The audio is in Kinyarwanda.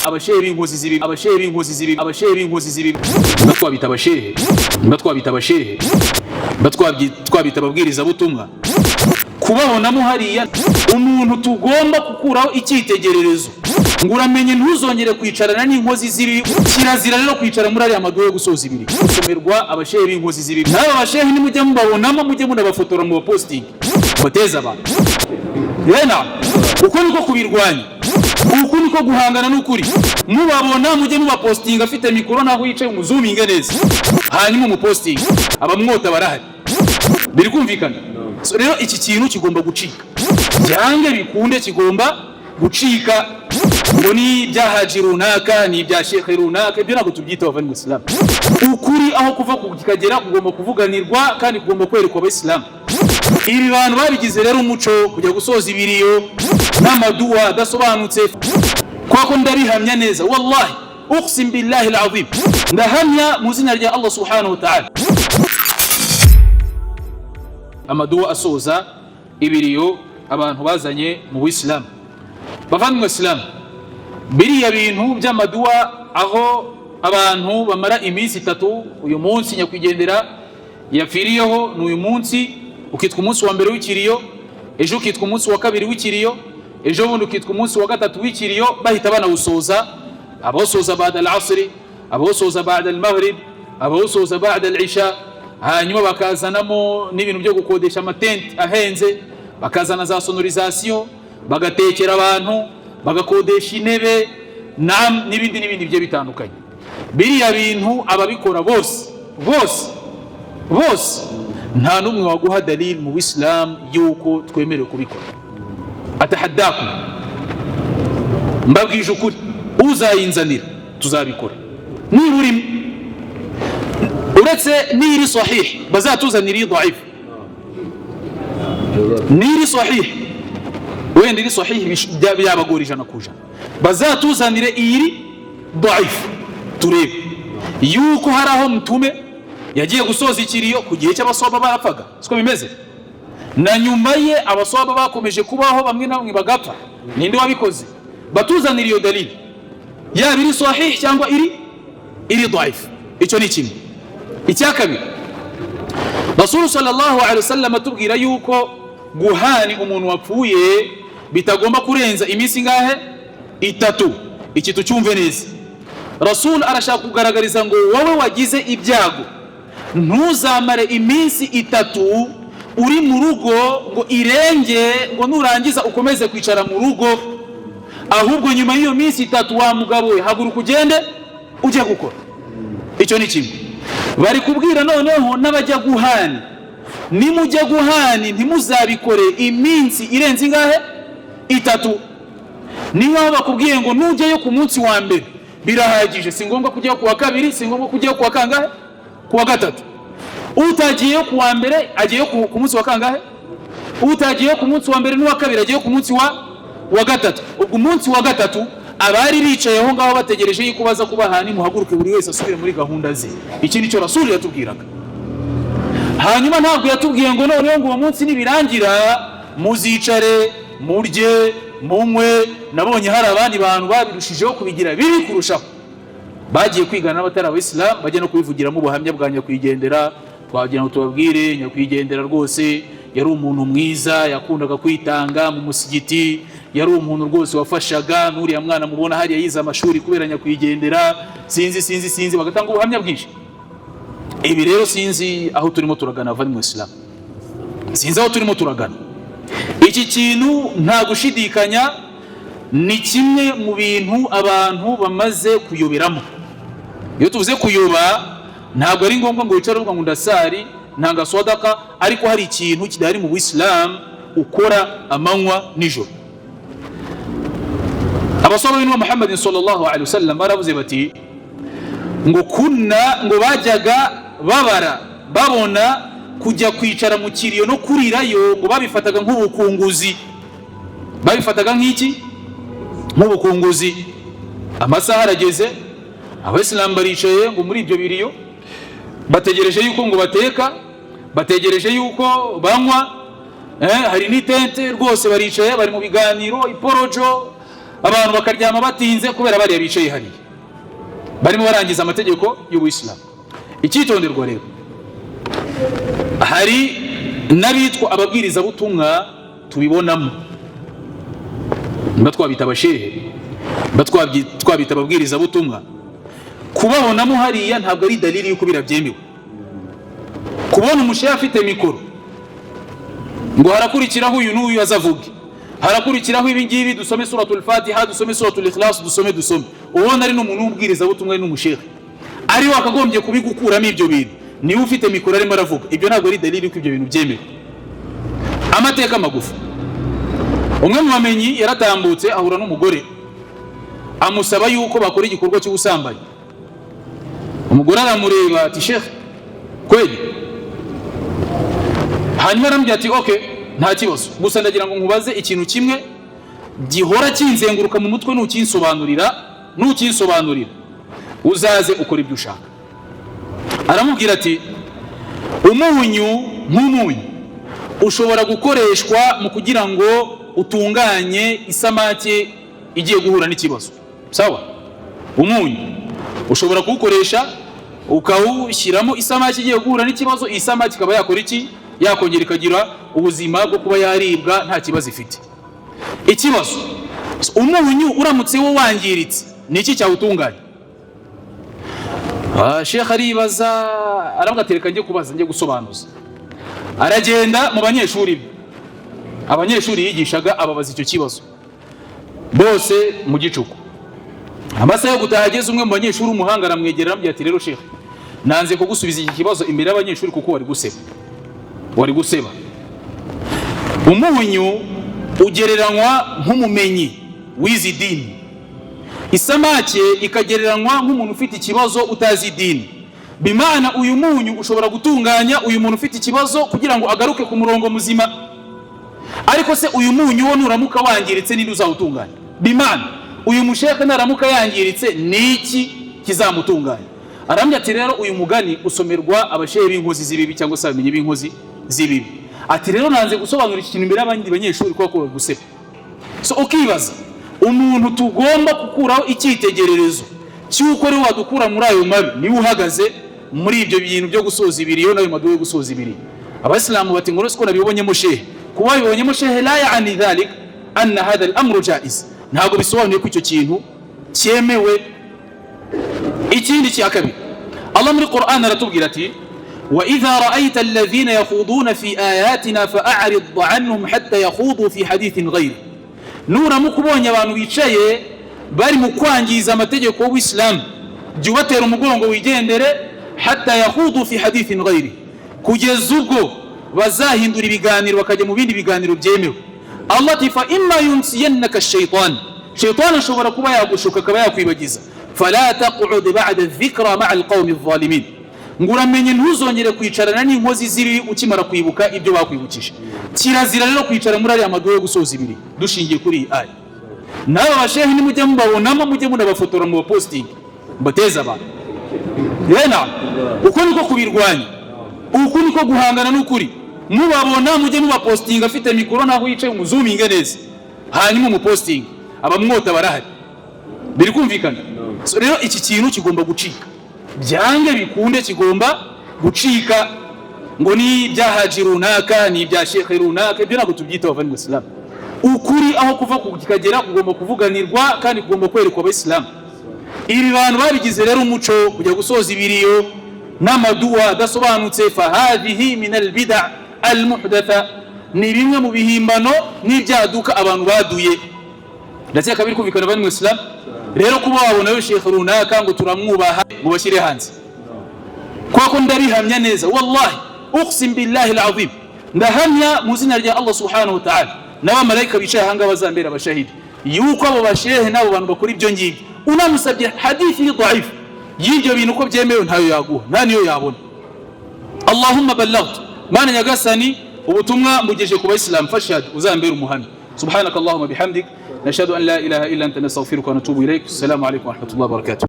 abashehe b'inkozi z'ibibi batwabita abashehe batwabita ababwiriza butumwa. Kubabonamo hariya umuntu tugomba gukuraho icyitegererezo ngo uramenye ntuzongere kwicarana n'inkozi z'ibibi. Kirazira rero kwicara muri ariya maduwe yo gusoza ibiri gusomerwa abashehe b'inkozi z'ibibi. N'aba bashehe nimujya mubabonamo mujye munabafotora mu posting bateza abantu yena. Uko niko kubirwanya, uko niko guhangana n'ukuri. Mubabona mujye mubapostinga afite mikoro naho yicaye umuzuminga neza, hanyuma umupostinga abamwota barahari. Biri kumvikana? So rero iki kintu kigomba gucika, byange bikunde kigomba gucika. Ngo ni byahaji runaka ni bya shekhe runaka, ibyo ntabwo tubyita abavani mu Islam. Ukuri aho kuva kukagera kugomba kuvuganirwa kandi kugomba kwerekwa abayisilamu. Ibi bantu babigize rero umuco kujya gusoza ibiriyo n'amaduwa adasobanutse. Kwako ndabihamya neza, wallahi uqsim billahi alazim, ndahamya mu izina rya Allah subhanahu wa ta'ala, amaduwa asoza ibiriyo abantu bazanye mu Islam. Bavani mu Islam, biriya bintu by'amaduwa aho abantu bamara iminsi 3, uyu munsi nyakwigendera yapfiriyeho n'uyu munsi ukitwa umunsi wa mbere w'ikiriyo, ejo ukitwa umunsi wa kabiri w'ikiriyo, ejo bundi ukitwa umunsi wa gatatu w'ikiriyo, bahita banawusoza. Abawusoza ba'da al-asri, abawusoza ba'da al-maghrib, abawusoza ba'da al-isha. Hanyuma bakazanamo n'ibintu byo gukodesha amatenti ahenze, bakazana za sonorisation, bagatekera abantu, bagakodesha intebe n'ibindi bye bitandukanye. Biriya bintu ababikora bose nta numwe waguha dalil mu Islam yuko twemerewe kubikora. Atahaddakum, mbabwije ukuri, uzayinzanira tuzabikora. Niba urimo uretse niri sahih bazatuzanira idhaif, niri sahih wenda iri sahih byabagora 100%, bazatuzanire iri dhaif turebe yuko haraho mtume yagiye gusoza ikiriyo ku gihe cy'abaswaba barapfaga. Siko bimeze? Na nyuma ye abaswaba bakomeje kubaho, bamwe na bamwe bagapfa. Ninde wabikoze? Batuzanira iyo dalili yaba iri sahih cyangwa iri dhaif. Icyo ni kimwe. Icya kabiri, Rasul sallallahu alaihi wasallam atubwira yuko guhani umuntu wapfuye bitagomba kurenza iminsi ngahe 3. Iki tucyumve neza. Rasul arashaka kugaragariza ngo wowe wagize ibyago ntuzamare iminsi 3 uri mu rugo ngo irenge ngo nurangiza ukomeze kwicara mu rugo, ahubwo nyuma y'iyo minsi 3 wa mugabo we haguruka ugende ujye gukora. Icyo ni kimwe. Bari kubwira noneho n'abajya guhani, nimujya guhani ntimuzabikore iminsi irenze ingahe 3. Niba bakubwiye ngo nujyeyo ku munsi wa mbere birahagije, si ngombwa kujya ku wa kabiri, si ngombwa kujya ku wa kangahe, ku wa gatatu. Utagiye ku wa mbere agiye ku munsi wa kangahe, utagiye ku munsi wa mbere n'uwa kabiri agiye ku munsi wa gatatu. Ubwo umunsi wa gatatu abari bicaye aho ngaho bategereje yuko baza kubahani, muhaguruke buri wese asubire muri gahunda ze. Iki nicyo Rasul yatubwiraga. Hanyuma ntabwo yatubwiye ngo noneho ngo uwo munsi nibirangira muzicare murye munywe. Nabonye hari abandi bantu babirushijeho kubigira bibi kurushaho, bagiye kwigana n'abatari abayisilamu, bajya no kubivugiramo ubuhamya bwa nyakwigendera. Twagira ngo tubabwire nyakwigendera rwose yari umuntu mwiza, yakundaga kwitanga mu musigiti, yari umuntu rwose wafashaga n'uriya mwana mubona hariya yize amashuri kubera nyakwigendera, sinzi bagatanga ubuhamya bwinshi. Ibi rero sinzi aho turimo turagana abavani mu Islam, sinzi aho turimo turagana. Iki kintu nta gushidikanya ni kimwe mu bintu abantu bamaze kuyoberamo. Iyo tuvuze kuyoba ntabwo ari ngombwa ngo wicare uvuga ngo ndasari ntanga sadaka, ariko hari ikintu kidari mu Islam ukora amanywa nijoro. Abasaba b'Intumwa Muhammad sallallahu alaihi wasallam baravuze bati ngo bajyaga babona kujya kwicara mu kiriyo no kurirayo ngo babifataga nk'ubukunguzi. Babifataga nk'iki? Nk'ubukunguzi. Amasaha arageze, abayisilamu baricaye ngo muri ibyo biriyo, bategereje yuko ngo bateka, bategereje yuko banywa, hari n'itente rwose baricaye bari mu biganiro, iporojo, abantu bakaryama batinze kubera bari bicaye hariya barimo barangiza amategeko y'Ubuislamu. Icyitonderwa rero, hari n'abitwa ababwiriza butumwa tubibonamo, twabita abashehe, twabita ababwiriza butumwa. Kubabonamo hariya ntabwo ari dalili yuko birabyemewe. Kubona umushehe afite mikoro ngo harakurikiraho uyu n'uyu azavuge, harakurikiraho ibi ngibi, dusome suratul Fatiha, dusome suratul Ikhlas, dusome ubona ari n'umuntu w'ubwiriza butumwa, ari n'umushehe, ari wakagombye kubigukuramo ibyo bintu, niwe ufite mikoro arimo aravuga. Ibyo ntabwo ari dalili yuko ibyo bintu byemewe. Amateka magufi, umwe mu bamenyi yaratambutse ahura n'umugore amusaba yuko bakora igikorwa cy'ubusambanyi. Umugore aramureba ati sheikh kweli? Hanyuma aramubwira ati okay, nta kibazo, gusa ndagira ngo nkubaze ikintu kimwe gihora kinzenguruka mu mutwe, nukinsobanurira uzaze ukora ibyo ushaka. Aramubwira ati umunyu nk'umunyu ushobora gukoreshwa mu kugira ngo utunganye isamake igiye guhura n'ikibazo, sawa? Umunyu ushobora kuwukoresha ukawushyiramo isamake igiye guhura n'ikibazo, isamake ikaba yakora iki? Yakongera ikagira ubuzima bwo kuba yaribwa nta kibazo ifite. Ikibazo, umunyu uramutse wo wangiritse ni iki cyawutunganya? Sheikh aribaza, aramugatereka njye kubaza, njye gusobanuza. Aragenda mu banyeshuri, abanyeshuri yigishaga ababaza icyo kibazo bose mu gicuku. Amasaha yo gutaha ageze, umwe mu banyeshuri umuhanga aramwegera aramubwira ati rero sheikh, nanze kugusubiza iki kibazo imbere y'abanyeshuri kuko wari guseba. Umunyu ugereranywa nk'umumenyi w'izi dini, isamake ikagereranywa nk'umuntu ufite ikibazo utazi idini. Bimana uyu munyu ushobora gutunganya uyu muntu ufite ikibazo kugira ngo agaruke ku murongo muzima. Ariko se uyu munyu wo nuramuka wangiritse ninde uzawutunganya? Bimana uyu musheka naramuka yangiritse niki kizamutunganya? Arambya ati rero uyu mugani usomerwa abashehe b'inkozi z'ibibi cyangwa se abamenyi b'inkozi z'ibibi. Ati rero nanze gusobanura iki kintu imbere y'abandi banyeshuri kuko guseba. So ukibaza, umuntu tugomba gukuraho icyitegererezo cy'uko ari wadukura muri ayo mabi niwe uhagaze muri ibyo bintu byo gusoza ibiri, yo nayo maduwe gusoza ibiri. Abasilamu bati ngo siko nabibonyemo shehe, kuba bibonyemo shehe la yaani dhalik anna hadha al-amru jaiz, ntago bisobanuye ko icyo kintu cyemewe. Ikindi cya kabiri, Allah muri Qur'an aratubwira ati wa idha ra'aita alladhina yakhuduna fi ayatina fa'arid 'anhum hatta yakhudu fi hadithin ghayr. Nuramuka ubonye abantu bicaye bari mu kwangiza amategeko y'Islam, jya ubatera umugongo wigendere, hatta yakhudu fi hadithin ghayr, kugeza ubwo bazahindura ibiganiro bakajya mu bindi biganiro byemewe. Allah ati fa imma yunsiyannaka ash-shaytan, shaytan ashobora kuba yagushuka akaba yakwibagiza, fala taq'ud ba'da dhikra ma'a al-qawmi adh-dhalimin, nguramenye ntuzongere kwicarana n'inkozi ziri ukimara kwibuka ibyo bakwibukije. Kirazira rero kwicara muri ari amaduwe yo gusoza ibiri dushingiye kuri aya. Nawe bashehe nimujye mubabonamo, mujye munabafotora mu posting mbateza abantu. Yena uko niko kubirwanya, uko niko guhangana n'ukuri. Mubabona mujye mubapostinga afite mikoro naho yicaye umuzuminge neza, hanyuma mu posting abamwota barahari. Biri kumvikana? So rero iki kintu kigomba gucika, byange bikunde kigomba gucika. Ngo ni ibyahaji runaka, ni ibya shekhe runaka, ibyo ntabwo tubyita abavandimwe Islam. Ukuri aho kuva kukagera kugomba kuvuganirwa kandi kugomba kwerekwa abayisilamu. Ibi bantu babigize rero umuco kujya gusoza ibiriyo n'amaduwa adasobanutse, fahadihi min albid'a almuhdatha, ni bimwe mu bihimbano n'ibyaduka abantu baduye. Ndetse kabiri kumvikana abavandimwe Islam. Rero kuba wabona yo shekhe runaka ngo turamwubaha ngo bashyire hanze, kwako ndabihamya neza, wallahi uqsim billahi alazim, ndahamya mu izina rya Allah subhanahu wa ta'ala n'abamarayika bicaye hanga bazambera abashahidi yuko abo bashehe n'abo bantu bakora ibyo ngibyo unamusabye hadithi ni dhaif y'ibyo bintu ko byemewe ntayo yaguha, nta niyo yabona. Allahumma ballaghtu, mana nyagasani ubutumwa mugeje ku bayisilamu, fashhad uzambera umuhamya. Subhanakallahumma bihamdik, nashhadu an la ilaha illa anta nastaghfiruka wa natubu ilayk. Assalamu alaykum wa rahmatullahi wa barakatuh.